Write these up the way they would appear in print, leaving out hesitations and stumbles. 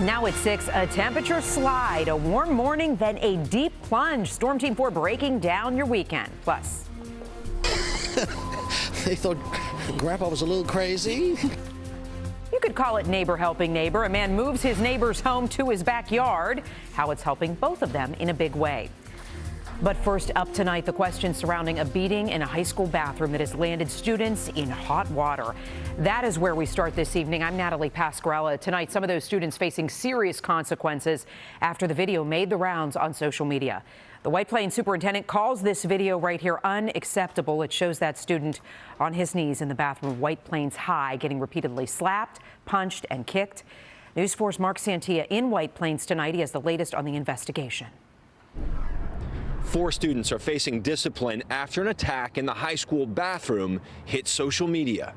Now at 6, a temperature slide, a warm morning, then a deep plunge. Storm Team 4 breaking down your weekend. Plus, they thought Grandpa was a little crazy. You could call it neighbor helping neighbor. A man moves his neighbor's home to his backyard. How it's helping both of them in a big way. But first up tonight, the question surrounding a beating in a high school bathroom that has landed students in hot water. That is where we start this evening. I'm Natalie Pasquarella. Tonight, some of those students facing serious consequences after the video made the rounds on social media. The White Plains superintendent calls this video right here unacceptable. It shows that student on his knees in the bathroom of White Plains High getting repeatedly slapped, punched, and kicked. News 4's Mark Santia in White Plains tonight. He has the latest on the investigation. 4 students are facing discipline after an attack in the high school bathroom hit social media.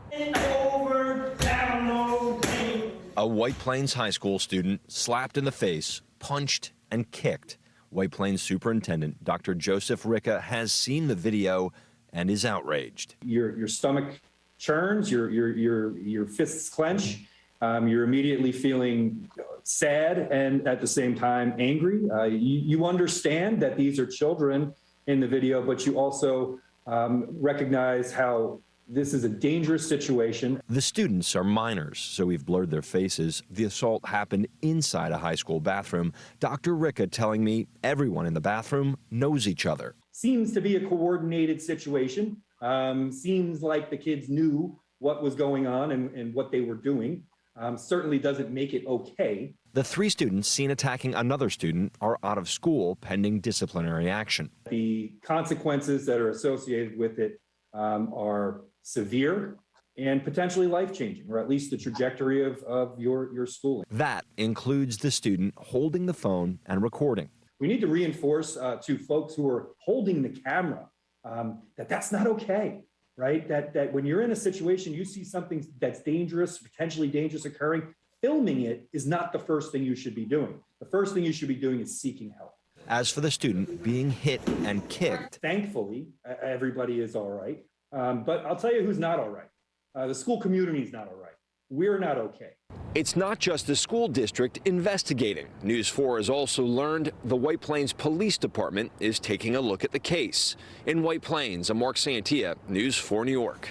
A White Plains High School student slapped in the face, punched, and kicked. White Plains Superintendent Dr. Joseph Ricca has seen the video and is outraged. Your stomach churns, your fists clench. You're immediately feeling sad and at the same time angry. You understand that these are children in the video, but you also recognize how this is a dangerous situation. The students are minors, so we've blurred their faces. The assault happened inside a high school bathroom. Dr. Ricca telling me everyone in the bathroom knows each other. Seems to be a coordinated situation. Seems like the kids knew what was going on and what they were doing. Certainly doesn't make it okay. The 3 students seen attacking another student are out of school pending disciplinary action. The consequences that are associated with it are severe and potentially life-changing, or at least the trajectory of your schooling. That includes the student holding the phone and recording. We need to reinforce to folks who are holding the camera that that's not okay. Right? That when you're in a situation, you see something that's dangerous, potentially dangerous occurring, filming it is not the first thing you should be doing. The first thing you should be doing is seeking help. As for the student being hit and kicked, thankfully, everybody is all right. But I'll tell you who's not all right. The school community is not all right. We're not okay. It's not just the school district investigating. News 4 has also learned the White Plains Police Department is taking a look at the case. In White Plains, I'm Mark Santia, News 4 New York.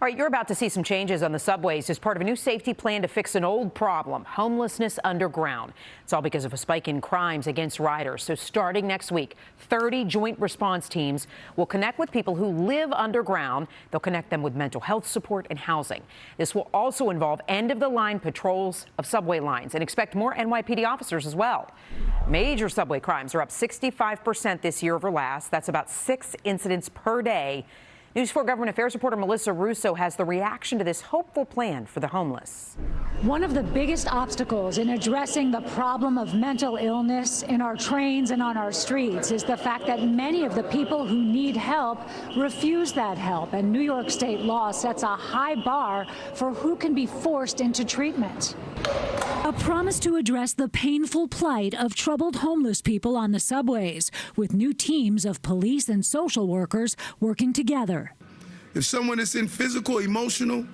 All right, you're about to see some changes on the subways as part of a new safety plan to fix an old problem, homelessness underground. It's all because of a spike in crimes against riders. So starting next week, 30 joint response teams will connect with people who live underground. They'll connect them with mental health support and housing. This will also involve end-of-the-line patrols of subway lines, and expect more NYPD officers as well. Major subway crimes are up 65% this year over last. That's about 6 incidents per day. News 4 Government Affairs reporter Melissa Russo has the reaction to this hopeful plan for the homeless. One of the biggest obstacles in addressing the problem of mental illness in our trains and on our streets is the fact that many of the people who need help refuse that help. And New York state law sets a high bar for who can be forced into treatment. A promise to address the painful plight of troubled homeless people on the subways, with new teams of police and social workers working together. If someone is in physical, emotional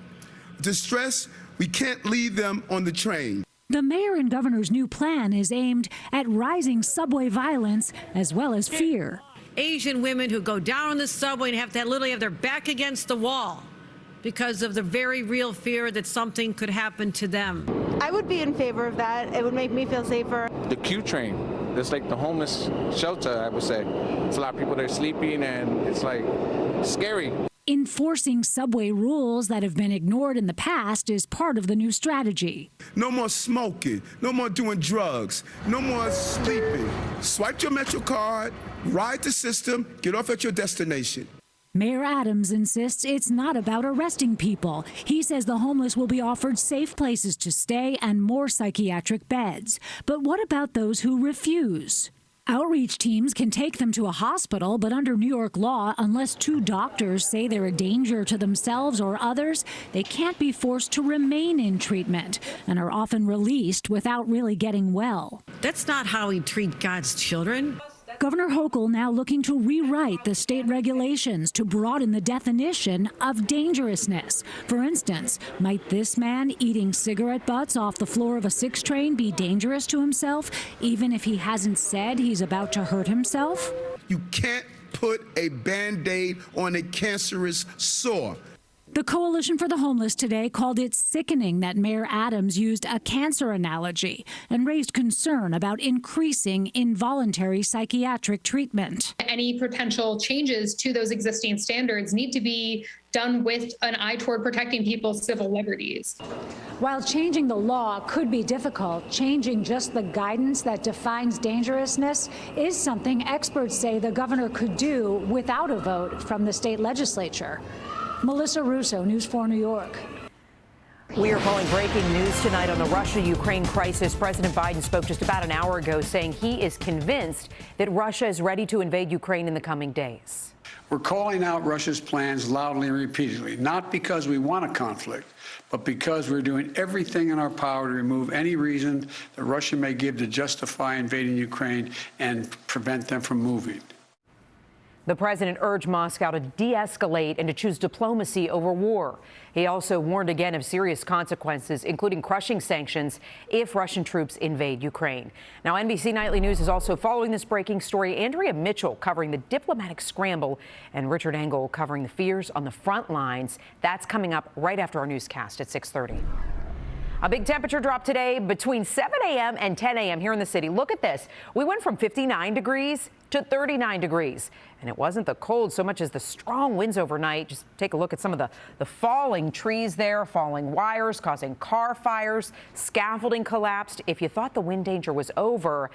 distress, we can't leave them on the train. The mayor and governor's new plan is aimed at rising subway violence as well as fear. Asian women who go down on the subway and have to literally have their back against the wall because of the very real fear that something could happen to them. I would be in favor of that. It would make me feel safer. The Q train, it's like the homeless shelter, I would say. It's a lot of people that are sleeping and it's like scary. Enforcing subway rules that have been ignored in the past is part of the new strategy. No more smoking, no more doing drugs, no more sleeping. Swipe your Metro card, ride the system, get off at your destination. Mayor Adams insists it's not about arresting people. He says the homeless will be offered safe places to stay and more psychiatric beds. But what about those who refuse? Outreach teams can take them to a hospital, but under New York law, unless 2 doctors say they're a danger to themselves or others, they can't be forced to remain in treatment and are often released without really getting well. That's not how we treat God's children. Governor Hochul now looking to rewrite the state regulations to broaden the definition of dangerousness. For instance, might this man eating cigarette butts off the floor of a 6 train be dangerous to himself, even if he hasn't said he's about to hurt himself? You can't put a Band-Aid on a cancerous sore. The Coalition for the Homeless today called it sickening that Mayor Adams used a cancer analogy and raised concern about increasing involuntary psychiatric treatment. Any potential changes to those existing standards need to be done with an eye toward protecting people's civil liberties. While changing the law could be difficult, changing just the guidance that defines dangerousness is something experts say the governor could do without a vote from the state legislature. Melissa Russo, News 4 New York. We are calling breaking news tonight on the Russia-Ukraine crisis. President Biden spoke just about an hour ago saying he is convinced that Russia is ready to invade Ukraine in the coming days. We're calling out Russia's plans loudly and repeatedly, not because we want a conflict, but because we're doing everything in our power to remove any reason that Russia may give to justify invading Ukraine and prevent them from moving. The president urged Moscow to de-escalate and to choose diplomacy over war. He also warned again of serious consequences, including crushing sanctions if Russian troops invade Ukraine. Now, NBC Nightly News is also following this breaking story. Andrea Mitchell covering the diplomatic scramble and Richard Engel covering the fears on the front lines. That's coming up right after our newscast at 6:30. A big temperature drop today between 7 a.m. and 10 a.m. here in the city. Look at this. We went from 59 degrees to 39 degrees. And it wasn't the cold so much as the strong winds overnight. Just take a look at some of the falling trees there, falling wires causing car fires, scaffolding collapsed. If you thought the wind danger was over,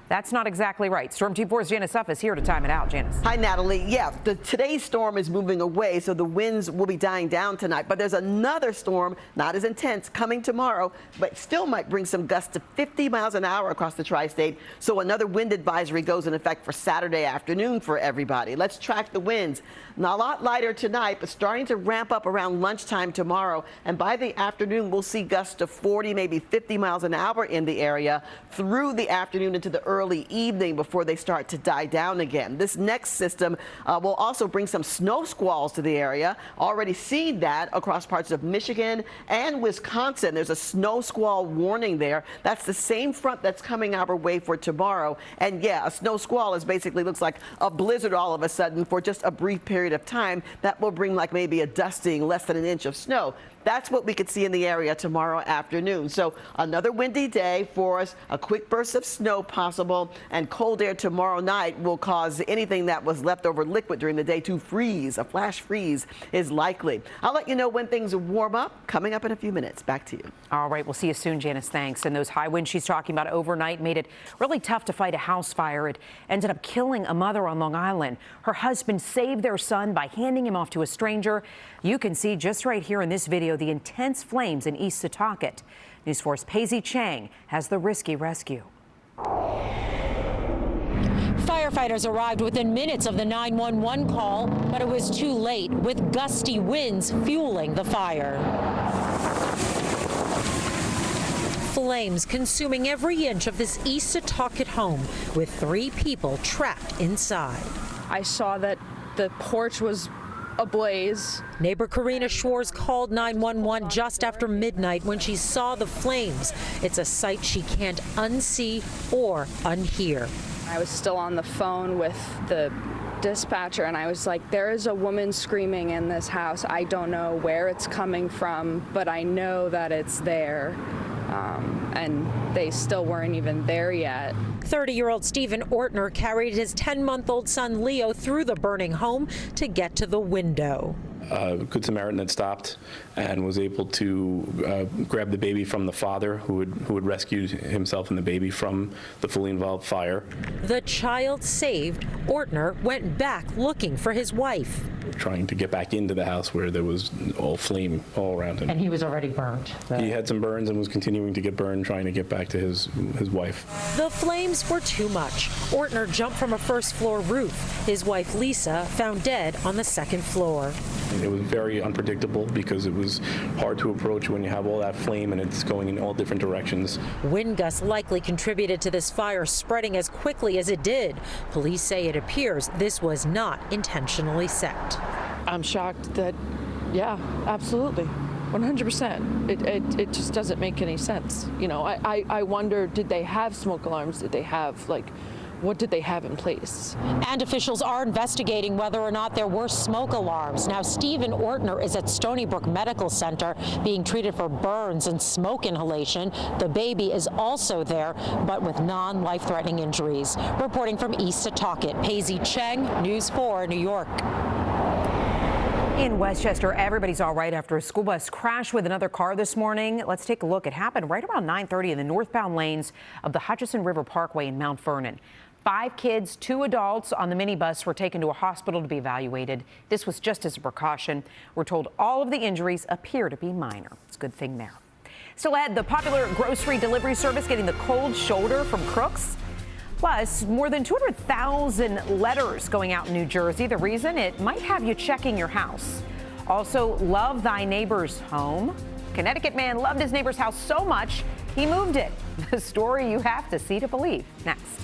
that's not exactly right. Storm Team 4's Janice Suff is here to time it out. Janice. Hi, Natalie. Yeah, today's storm is moving away, so the winds will be dying down tonight. But there's another storm, not as intense, coming tomorrow, but still might bring some gusts to 50 miles an hour across the tri-state. So another wind advisory goes in effect for Saturday afternoon for everybody. Let's track the winds. Not a lot lighter tonight, but starting to ramp up around lunchtime tomorrow. And by the afternoon, we'll see gusts to 40, maybe 50 miles an hour in the area through the afternoon into the early evening before they start to die down again. This next system will also bring some snow squalls to the area. Already seen that across parts of Michigan and Wisconsin. There's a snow squall warning there. That's the same front that's coming our way for tomorrow. And yeah, a snow squall is basically looks like a blizzard all of a sudden for just a brief period of time. That will bring like maybe a dusting, less than an inch of snow. That's what we could see in the area tomorrow afternoon. So another windy day for us, a quick burst of snow possible, and cold air tomorrow night will cause anything that was left over liquid during the day to freeze. A flash freeze is likely. I'll let you know when things warm up, coming up in a few minutes. Back to you. All right, we'll see you soon, Janice. Thanks. And those high winds she's talking about overnight made it really tough to fight a house fire. It ended up killing a mother on Long Island. Her husband saved their son by handing him off to a stranger. You can see just right here in this video the intense flames in East Setauket. News 4's Paisy Chang has the risky rescue. Firefighters arrived within minutes of the 911 call, but it was too late with gusty winds fueling the fire. Flames consuming every inch of this East Setauket home with 3 people trapped inside. I saw that the porch was ablaze. Neighbor Karina Schwartz called 911 just after midnight when she saw the flames. It's a sight she can't unsee or unhear. I was still on the phone with the dispatcher and I was like, there is a woman screaming in this house. I don't know where it's coming from, but I know that it's there. And they still weren't even there yet. 30-year-old Stephen Ortner carried his 10-month-old son Leo through the burning home to get to the window. Good Samaritan had stopped and was able to grab the baby from the father who had rescued himself and the baby from the fully involved fire. The child saved, Ortner went back looking for his wife. Trying to get back into the house where there was all flame all around him. And he was already burned. He had some burns and was continuing to get burned, trying to get back to his wife. The flames were too much. Ortner jumped from a first-floor roof. His wife, Lisa, found dead on the second floor. It was very unpredictable because it was hard to approach when you have all that flame and it's going in all different directions. Wind gusts likely contributed to this fire spreading as quickly as it did. Police say it appears this was not intentionally set. I'm shocked that, yeah, absolutely. 100%. It just doesn't make any sense. You know, I wonder, did they have smoke alarms? Did they have, like, what did they have in place? And officials are investigating whether or not there were smoke alarms. Now, Stephen Ortner is at Stony Brook Medical Center being treated for burns and smoke inhalation. The baby is also there, but with non-life-threatening injuries. Reporting from East Setauket, Paisy Cheng, News 4, New York. In Westchester, everybody's all right after a school bus crashed with another car this morning. Let's take a look. It happened right around 9:30 in the northbound lanes of the Hutchinson River Parkway in Mount Vernon. 5 kids, 2 adults on the minibus were taken to a hospital to be evaluated. This was just as a precaution. We're told all of the injuries appear to be minor. It's a good thing there. Still ahead, the popular grocery delivery service getting the cold shoulder from crooks. Plus, more than 200,000 letters going out in New Jersey. The reason? It might have you checking your house. Also, love thy neighbor's home. Connecticut man loved his neighbor's house so much, he moved it. The story you have to see to believe. Next.